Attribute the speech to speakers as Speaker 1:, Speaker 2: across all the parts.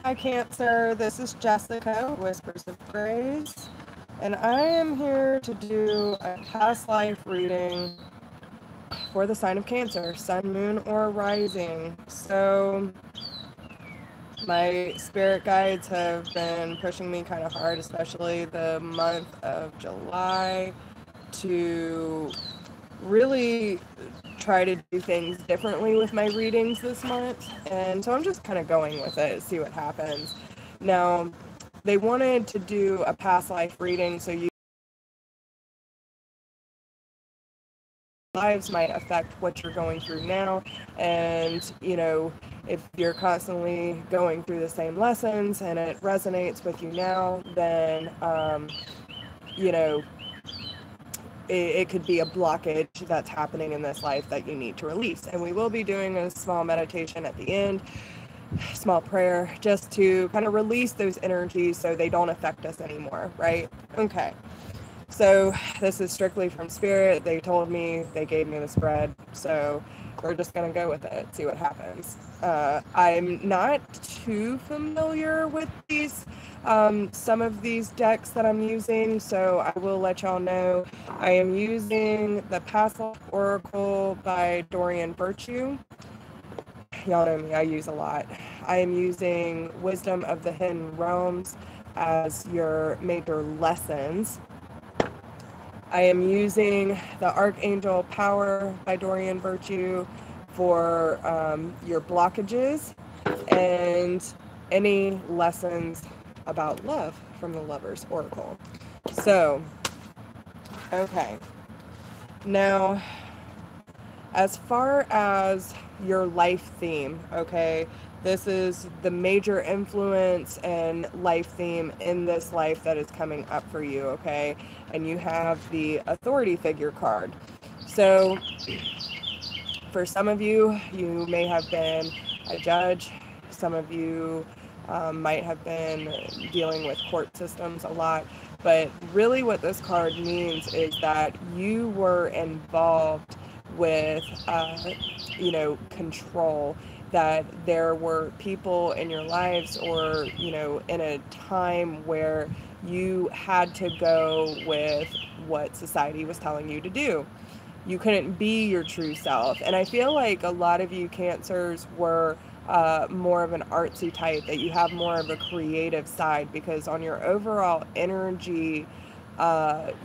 Speaker 1: Hi Cancer, this is Jessica, Whispers of Grace, and I am here to do a past life reading for the sign of Cancer, Sun, Moon, or Rising. So my spirit guides have been pushing me kind of hard, especially the month of July, to really try to do things differently with my readings this month. And so I'm just kind of going with it, see what happens. Now, they wanted to do a past life reading so you lives might affect what you're going through now. And, if you're constantly going through the same lessons and it resonates with you now, then, you know, it could be a blockage that's happening in this life that you need to release. And we will be doing a small meditation at the end, small prayer, just to kind of release those energies so they don't affect us anymore, right? Okay. So this is strictly from Spirit. They told me, they gave me the spread. So we're just going to go with it, see what happens. I'm not too familiar with some of these decks that I'm using, so I will let y'all know. I am using the Past Life Oracle by Dorian Virtue. Y'all know me, I use a lot. I am using Wisdom of the Hidden Realms as your major lessons. I am using the Archangel Power by Dorian Virtue for your blockages and any lessons about love from the Lover's Oracle. So, okay. Now, as far as your life theme, okay, this is the major influence and life theme in this life that is coming up for you, okay? And you have the authority figure card. So, for some of you, you may have been a judge. Some of you might have been dealing with court systems a lot. But really, what this card means is that you were involved with, control. That there were people in your lives, or, in a time where you had to go with what society was telling you to do. You couldn't be your true self. And I feel like a lot of you Cancers were more of an artsy type, that you have more of a creative side, because on your overall energy,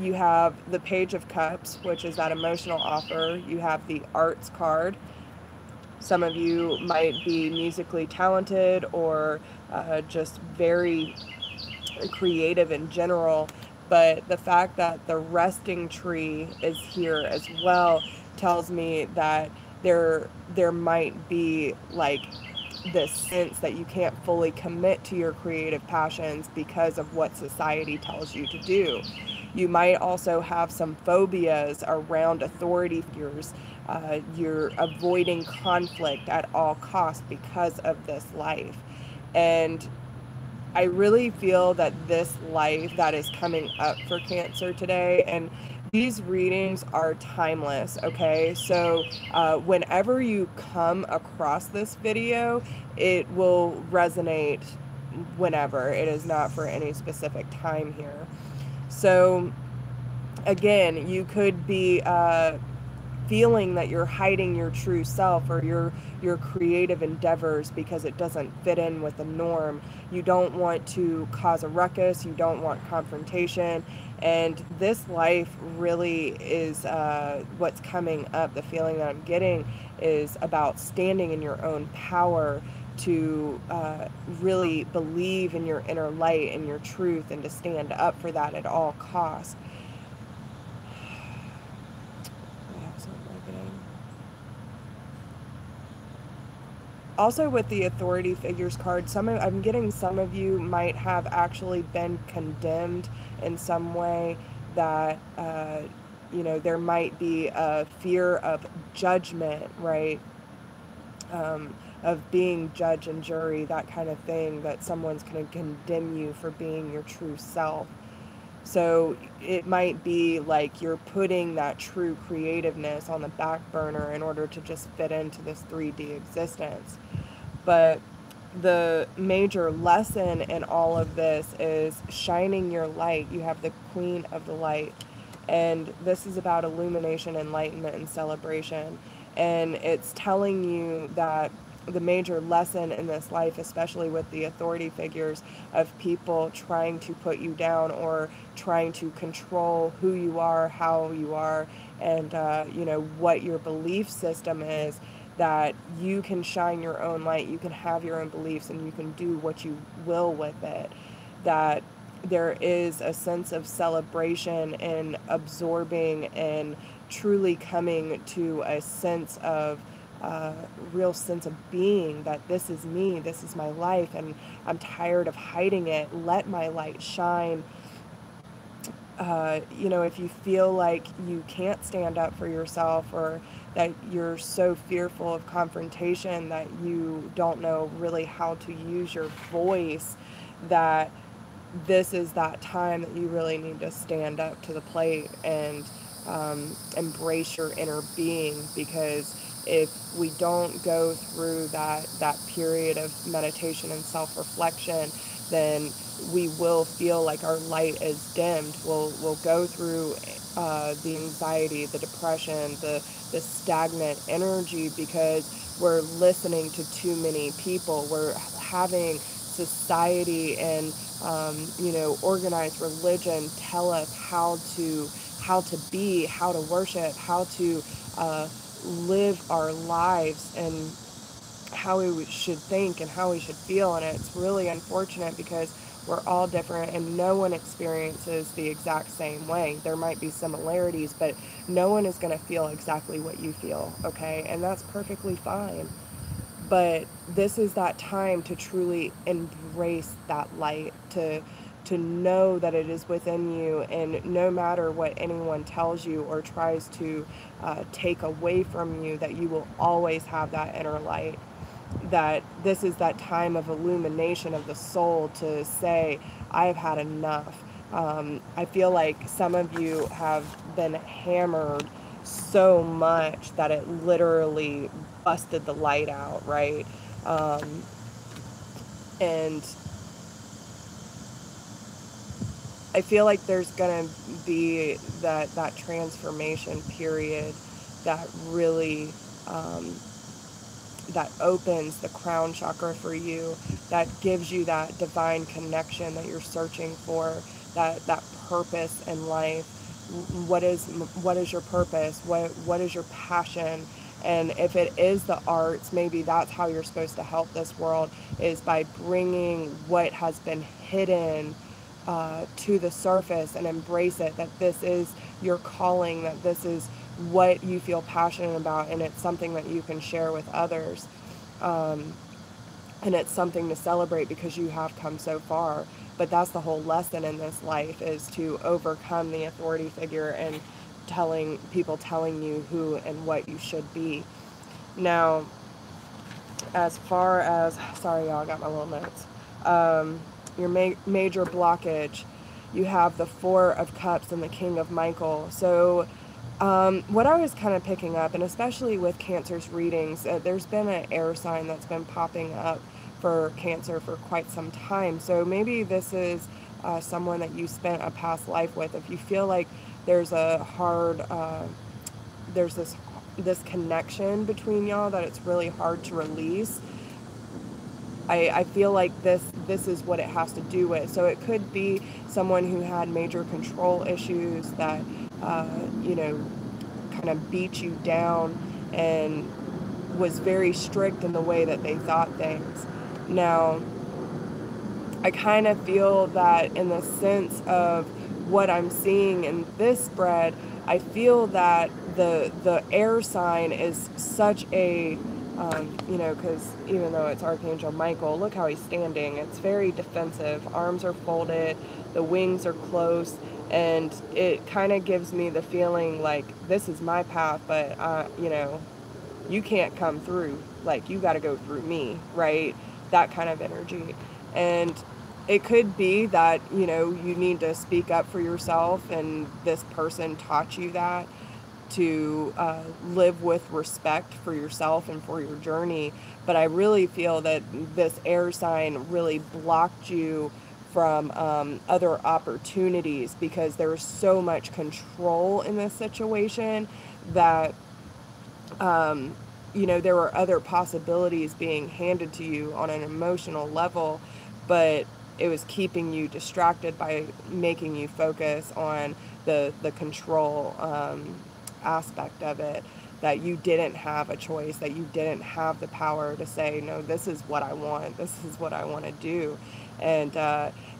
Speaker 1: you have the Page of Cups, which is that emotional offer. You have the arts card. Some of you might be musically talented, or just very creative in general, but the fact that the resting tree is here as well tells me that there might be like this sense that you can't fully commit to your creative passions because of what society tells you to do. You might also have some phobias around authority figures. You're avoiding conflict at all costs because of this life. And I really feel that this life that is coming up for Cancer today, and these readings are timeless, okay? So whenever you come across this video, it will resonate whenever. It is not for any specific time here. So again, you could be feeling that you're hiding your true self, or your creative endeavors, because it doesn't fit in with the norm. You don't want to cause a ruckus, you don't want confrontation, and this life really is what's coming up. The feeling that I'm getting is about standing in your own power, to really believe in your inner light and your truth, and to stand up for that at all costs. Also, with the authority figures card, I'm getting some of you might have actually been condemned in some way, that there might be a fear of judgment, right? Of being judge and jury, that kind of thing, that someone's going to condemn you for being your true self. So it might be like you're putting that true creativeness on the back burner in order to just fit into this 3D existence. But the major lesson in all of this is shining your light. You have the Queen of the Light, and this is about illumination, enlightenment, and celebration. And it's telling you that the major lesson in this life, especially with the authority figures of people trying to put you down or trying to control who you are, how you are, and what your belief system is, that you can shine your own light, you can have your own beliefs, and you can do what you will with it. That there is a sense of celebration and absorbing and truly coming to a sense of real sense of being, that this is me, this is my life, and I'm tired of hiding it. Let my light shine. If you feel like you can't stand up for yourself, or that you're so fearful of confrontation that you don't know really how to use your voice, that this is that time that you really need to stand up to the plate and embrace your inner being. Because if we don't go through that period of meditation and self-reflection, then we will feel like our light is dimmed. We'll go through the anxiety, the depression, the stagnant energy, because we're listening to too many people. We're having society and organized religion tell us how to be, how to worship, how to live our lives, and how we should think and how we should feel. And it's really unfortunate because we're all different and no one experiences the exact same way. There might be similarities, but no one is going to feel exactly what you feel, okay? And that's perfectly fine. But this is that time to truly embrace that light, to know that it is within you, and no matter what anyone tells you or tries to take away from you, that you will always have that inner light. That this is that time of illumination of the soul to say, I have had enough. I feel like some of you have been hammered so much that it literally busted the light out, right? And I feel like there's gonna be that transformation period that really that opens the crown chakra for you, that gives you that divine connection that you're searching for, that purpose in life. What is your purpose? What is your passion? And if it is the arts, maybe that's how you're supposed to help this world, is by bringing what has been hidden to the surface, and embrace it, that this is your calling, that this is what you feel passionate about, and it's something that you can share with others. And it's something to celebrate because you have come so far. But that's the whole lesson in this life, is to overcome the authority figure and telling you who and what you should be. Now, as far as, sorry y'all, I got my little notes. Your major blockage, you have the Four of Cups and the King of Michael. So what I was kind of picking up, and especially with Cancer's readings, there's been an air sign that's been popping up for Cancer for quite some time. So maybe this is someone that you spent a past life with. If you feel like there's a hard, there's this connection between y'all that it's really hard to release, I feel like this is what it has to do with. So it could be someone who had major control issues that, kind of beat you down and was very strict in the way that they thought things. Now, I kind of feel that in the sense of what I'm seeing in this spread, I feel that the air sign is such a, because even though it's Archangel Michael, look how he's standing. It's very defensive. Arms are folded, the wings are close, and it kind of gives me the feeling like this is my path, but, you can't come through. Like, you got to go through me, right? That kind of energy. And it could be that, you need to speak up for yourself, and this person taught you that to live with respect for yourself and for your journey. But I really feel that this air sign really blocked you from other opportunities, because there was so much control in this situation that there were other possibilities being handed to you on an emotional level, but it was keeping you distracted by making you focus on the control aspect of it, that you didn't have a choice, that you didn't have the power to say, no, this is what I want, this is what I want to do. And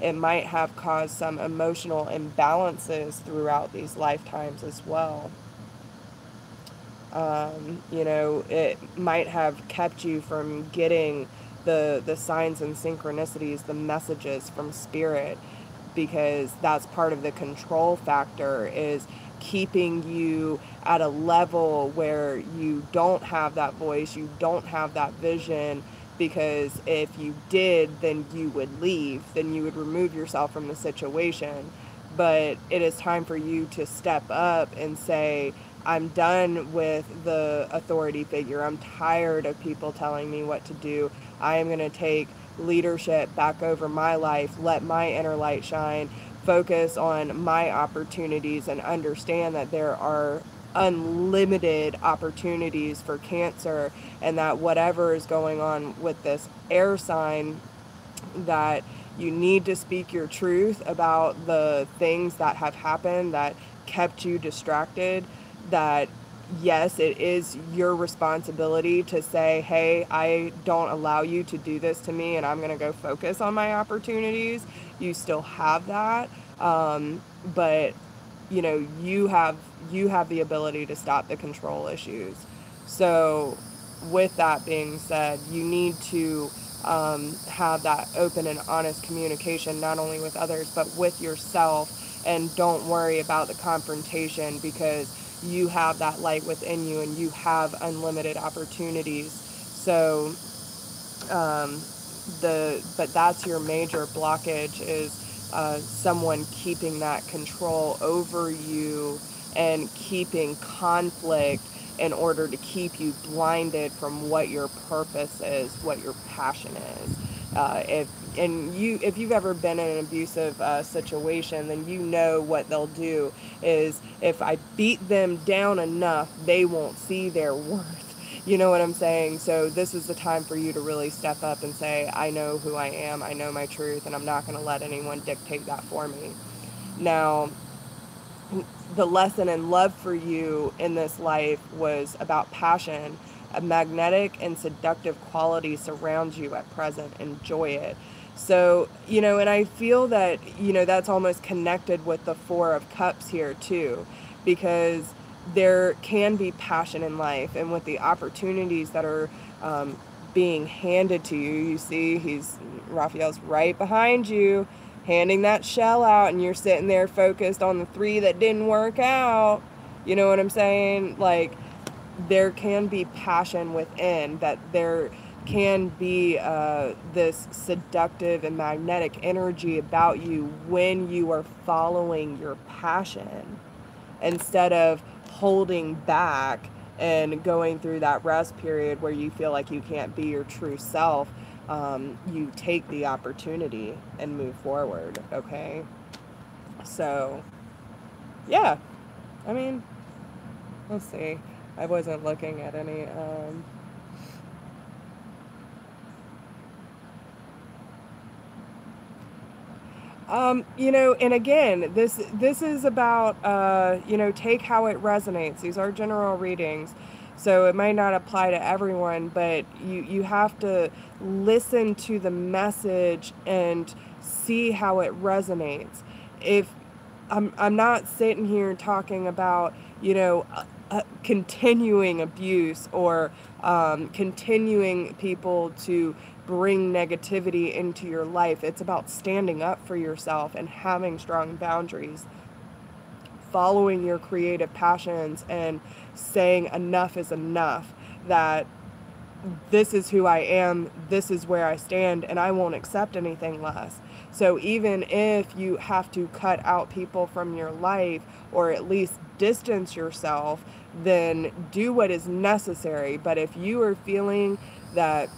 Speaker 1: it might have caused some emotional imbalances throughout these lifetimes as well. It might have kept you from getting the signs and synchronicities, the messages from spirit, because that's part of the control factor, is keeping you at a level where you don't have that voice, you don't have that vision, because if you did, then you would leave, then you would remove yourself from the situation. But it is time for you to step up and say, I'm done with the authority figure. I'm tired of people telling me what to do. I am going to take leadership back over my life, let my inner light shine, focus on my opportunities, and understand that there are unlimited opportunities for Cancer, and that whatever is going on with this air sign, that you need to speak your truth about the things that have happened that kept you distracted. That yes, it is your responsibility to say, hey, I don't allow you to do this to me, and I'm going to go focus on my opportunities. You still have that, but you have the ability to stop the control issues. So with that being said, you need to have that open and honest communication, not only with others, but with yourself. And don't worry about the confrontation, because you have that light within you and you have unlimited opportunities. So but that's your major blockage, is someone keeping that control over you and keeping conflict in order to keep you blinded from what your purpose is, what your passion is. If you've ever been in an abusive situation, then you know what they'll do is, if I beat them down enough, they won't see their worth. You know what I'm saying? So this is the time for you to really step up and say, I know who I am, I know my truth, and I'm not going to let anyone dictate that for me. Now, the lesson in love for you in this life was about passion. A magnetic and seductive quality surrounds you at present. Enjoy it. So, and I feel that, that's almost connected with the Four of Cups here too, because there can be passion in life, and with the opportunities that are being handed to you. You see, Raphael's right behind you, handing that shell out, and you're sitting there focused on the 3 that didn't work out. You know what I'm saying? Like, there can be passion within, that there can be this seductive and magnetic energy about you when you are following your passion, instead of holding back and going through that rest period where you feel like you can't be your true self. You take the opportunity and move forward. Okay, so yeah, I mean, let's see, I wasn't looking at any and again, this is about, take how it resonates. These are general readings, so it might not apply to everyone, but you have to listen to the message and see how it resonates. If I'm not sitting here talking about, continuing abuse, or continuing people to bring negativity into your life. It's about standing up for yourself and having strong boundaries, following your creative passions, and saying enough is enough, that this is who I am, this is where I stand, and I won't accept anything less. So even if you have to cut out people from your life, or at least distance yourself, then do what is necessary. But if you are feeling that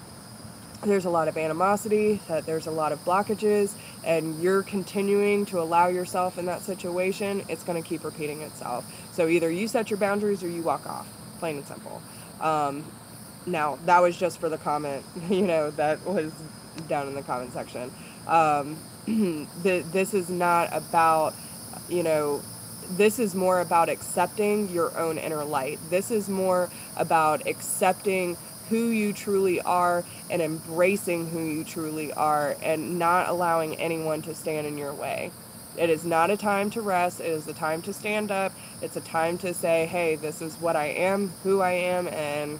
Speaker 1: there's a lot of animosity, that there's a lot of blockages, and you're continuing to allow yourself in that situation, it's going to keep repeating itself. So either you set your boundaries or you walk off, plain and simple. Now, that was just for the comment, that was down in the comment section. This is not about, you know, this is more about accepting your own inner light. This is more about accepting who you truly are and embracing who you truly are and not allowing anyone to stand in your way. It is not a time to rest. It is a time to stand up. It's a time to say, hey, this is what I am, who I am, and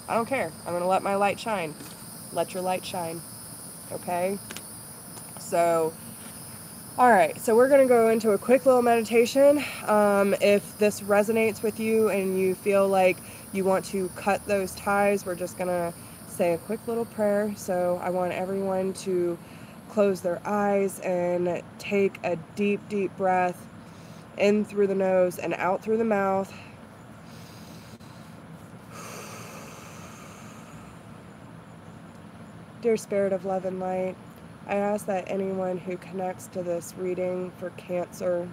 Speaker 1: I don't care. I'm going to let my light shine. Let your light shine. Okay? So, all right. So we're going to go into a quick little meditation. If this resonates with you and you feel like you want to cut those ties, we're just going to say a quick little prayer. So I want everyone to close their eyes and take a deep, deep breath in through the nose and out through the mouth. Dear Spirit of Love and Light, I ask that anyone who connects to this reading for Cancer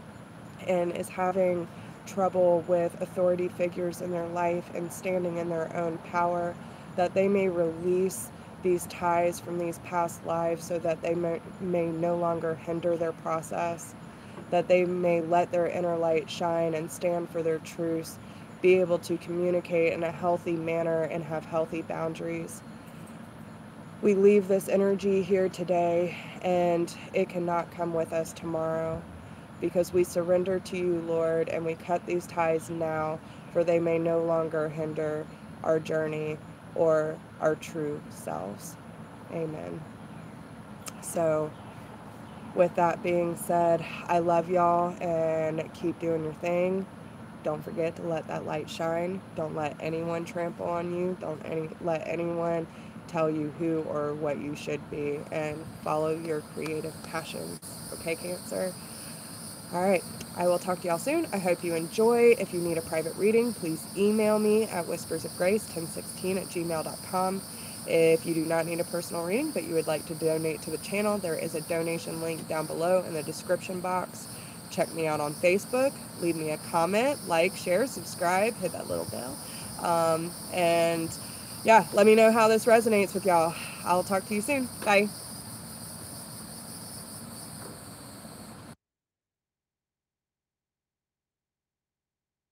Speaker 1: and is having trouble with authority figures in their life and standing in their own power, that they may release these ties from these past lives so that they may no longer hinder their process, that they may let their inner light shine and stand for their truths, be able to communicate in a healthy manner and have healthy boundaries. We leave this energy here today, and it cannot come with us tomorrow, because we surrender to you, Lord, and we cut these ties now, for they may no longer hinder our journey or our true selves. Amen. So, with that being said, I love y'all, and keep doing your thing. Don't forget to let that light shine. Don't let anyone trample on you. Don't let anyone tell you who or what you should be, and follow your creative passions. Okay, Cancer? All right. I will talk to y'all soon. I hope you enjoy. If you need a private reading, please email me at whispersofgrace1016@gmail.com. If you do not need a personal reading, but you would like to donate to the channel, there is a donation link down below in the description box. Check me out on Facebook. Leave me a comment, like, share, subscribe, hit that little bell. And yeah, let me know how this resonates with y'all. I'll talk to you soon. Bye.